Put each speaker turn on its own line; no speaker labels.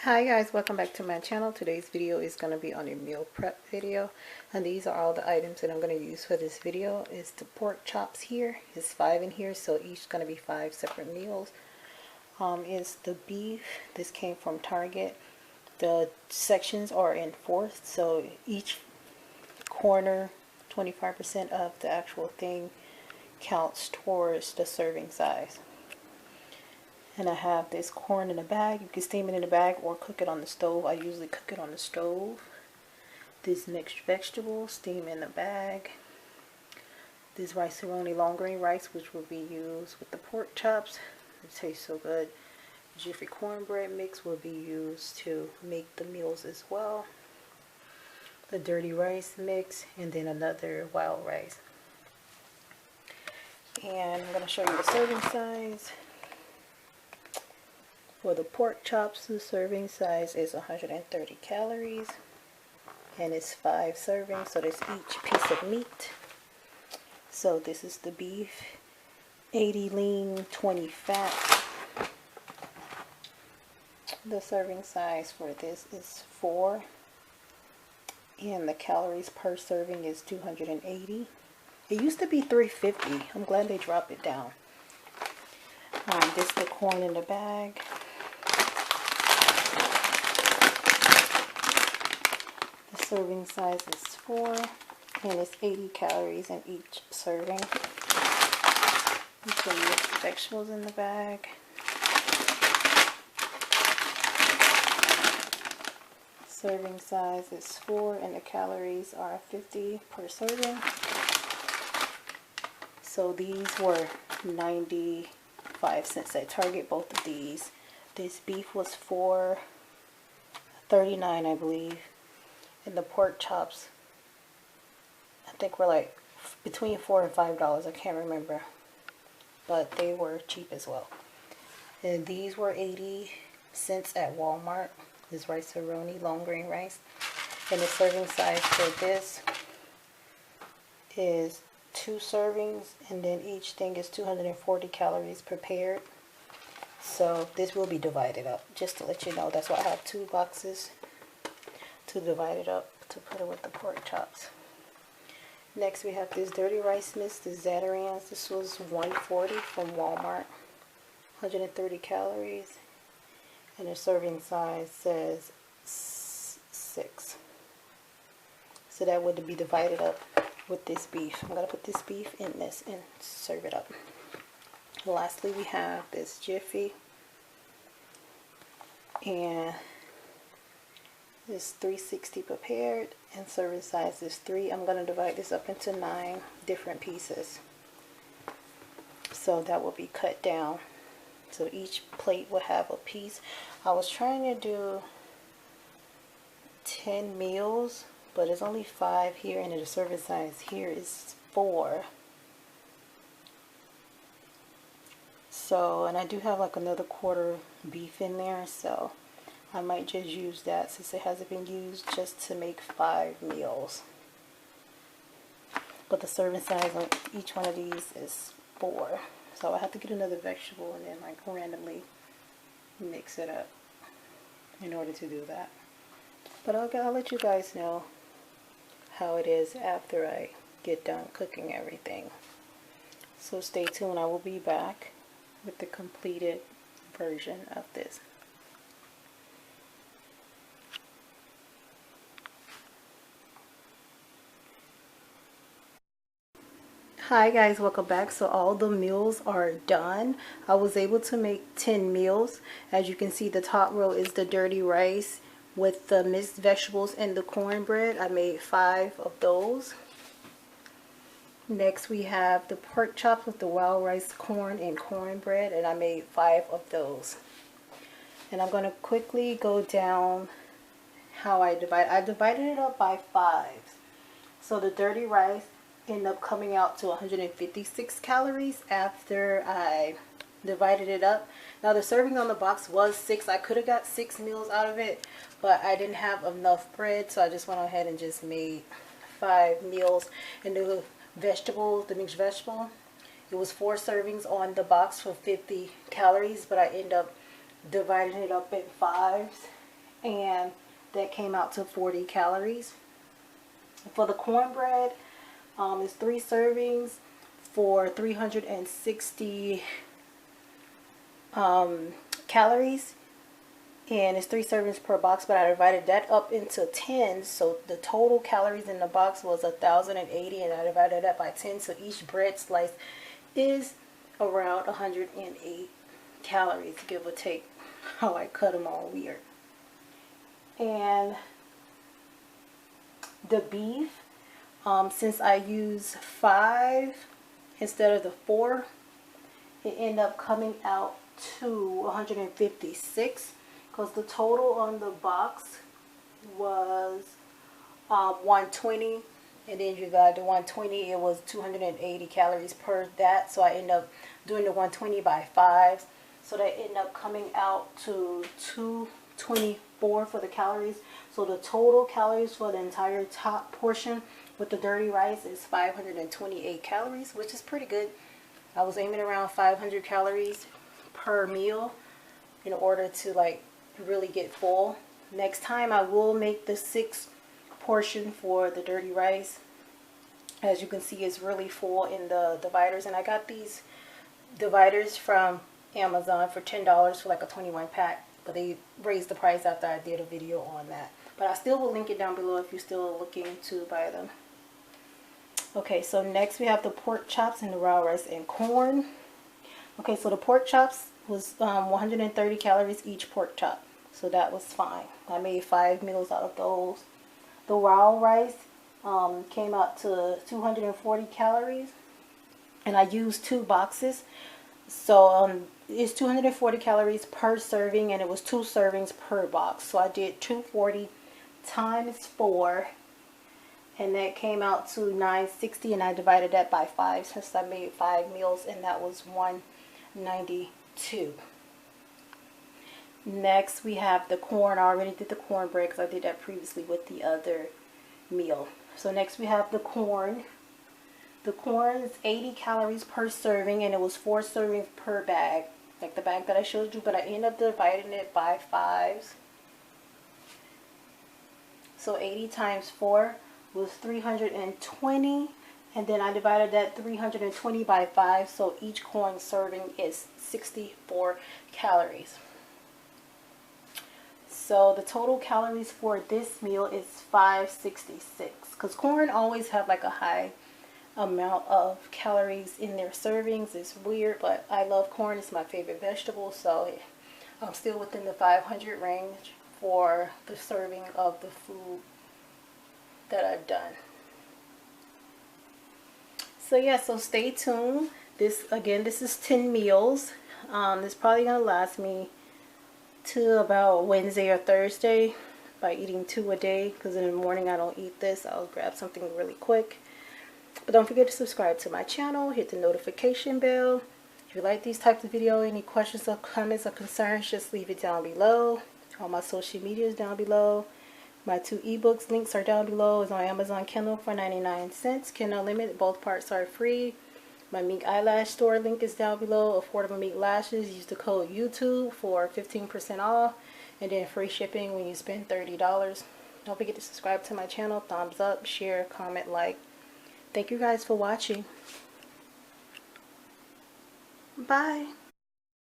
Hi guys, welcome back to my channel. Today's video is going to be on a meal prep video, and these are all the items that I'm going to use for this video. It's the pork chops here. It's 5 in here, so each going to be 5 separate meals. Is the beef. This came from Target. The sections are in fourths, so each corner, 25% of the actual thing counts towards the serving size. And I have this corn in a bag. You can steam it in a bag or cook it on the stove. I usually cook it on the stove. This mixed vegetables, steam in the bag. This rice-a-roni long grain rice, which will be used with the pork chops. It tastes so good. Jiffy cornbread mix will be used to make the meals as well. The dirty rice mix, and then another wild rice. And I'm going to show you the serving size. For the pork chops, the serving size is 130 calories, and it's 5 servings, so there's each piece of meat. So this is the beef, 80 lean, 20 fat. The serving size for this is 4, and the calories per serving is 280. It used to be 350. I'm glad they dropped it down. This is the corn in the bag. Serving size is 4, and it's 80 calories in each serving. You can use the vegetables in the bag. Serving size is 4, and the calories are 50 per serving. So these were 95 cents at Target, both of these. This beef was $4.39, I believe. And the pork chops, I think were like between $4 and $5. I can't remember, but they were cheap as well. And these were 80 cents at Walmart. This rice-a-roni long grain rice, and the serving size for this is 2 servings, and then each thing is 240 calories prepared. So this will be divided up, just to let you know. That's why I have 2 boxes to divide it up to put it with the pork chops. Next we have this dirty rice mix, the Zatarain's. This was $1.40 from Walmart, 130 calories, and the serving size says 6. So that would be divided up with this beef. I'm going to put this beef in this and serve it up. Lastly, we have this Jiffy, and this 360 prepared, and serving size is 3. I'm going to divide this up into 9 different pieces, so that will be cut down. So each plate will have a piece. I was trying to do 10 meals, but it's only 5 here, and the serving size here is 4. So, and I do have like another quarter beef in there, so I might just use that since it hasn't been used, just to make 5 meals. But the serving size on each one of these is 4. So I have to get another vegetable and then like randomly mix it up in order to do that. But I'll let you guys know how it is after I get done cooking everything. So stay tuned. I will be back with the completed version of this. Hi guys, welcome back. So all the meals are done. I was able to make 10 meals. As you can see, the top row is the dirty rice with the mixed vegetables and the cornbread. I made 5 of those. Next we have the pork chops with the wild rice, corn, and cornbread, and I made 5 of those. And I'm going to quickly go down how I divided it up by 5s. So the dirty rice ended up coming out to 156 calories after I divided it up. Now the serving on the box was 6. I could have got 6 meals out of it, but I didn't have enough bread, so I just went ahead and just made 5 meals. And the vegetables, the mixed vegetable, it was 4 servings on the box for 50 calories, but I ended up dividing it up in 5s and that came out to 40 calories. For the cornbread, it's 3 servings for 360 calories, and it's 3 servings per box, but I divided that up into 10, so the total calories in the box was 1,080, and I divided that by 10, so each bread slice is around 108 calories, give or take how I cut them all weird. And the beef, since I use 5 instead of the 4, it ended up coming out to 156, because the total on the box was 120, and then you divide the 120, it was 280 calories per that, so I ended up doing the 120 by 5, so that ended up coming out to 224 for the calories. So the total calories for the entire top portion with the dirty rice is 528 calories, which is pretty good. I was aiming around 500 calories per meal in order to like really get full. Next time I will make the 6 portion for the dirty rice. As you can see, it's really full in the dividers, and I got these dividers from Amazon for $10 for like a 21 pack, but they raised the price after I did a video on that. But I still will link it down below if you're still looking to buy them. Okay, so next we have the pork chops and the raw rice and corn. Okay, so the pork chops was 130 calories each pork chop, so that was fine. I made 5 meals out of those. The raw rice came out to 240 calories, and I used 2 boxes, so it's 240 calories per serving, and it was 2 servings per box, so I did 240 times 4, and that came out to 960, and I divided that by 5 since I made 5 meals, and that was 192. Next we have the corn. I already did the cornbread because I did that previously with the other meal. So next we have the corn. The corn is 80 calories per serving, and it was 4 servings per bag, like the bag that I showed you, but I ended up dividing it by 5s. So 80 times 4 was 320, and then I divided that 320 by 5, so each corn serving is 64 calories. So the total calories for this meal is 566, because corn always have like a high amount of calories in their servings. It's weird, but I love corn. It's my favorite vegetable, so I'm still within the 500 range for the serving of the food that I've done. So yeah, so stay tuned. This is 10 meals. This probably gonna last me to about Wednesday or Thursday by eating 2 a day, because in the morning I don't eat this. I'll grab something really quick. But don't forget to subscribe to my channel, hit the notification bell. If you like these types of videos, any questions or comments or concerns, just leave it down below. All my social media is down below. My 2 ebooks links are down below. It's on Amazon Kindle for 99 cents. Kindle Unlimited, both parts are free. My Mink Eyelash Store link is down below. Affordable Mink Lashes. Use the code YouTube for 15% off. And then free shipping when you spend $30. Don't forget to subscribe to my channel. Thumbs up, share, comment, like. Thank you guys for watching. Bye.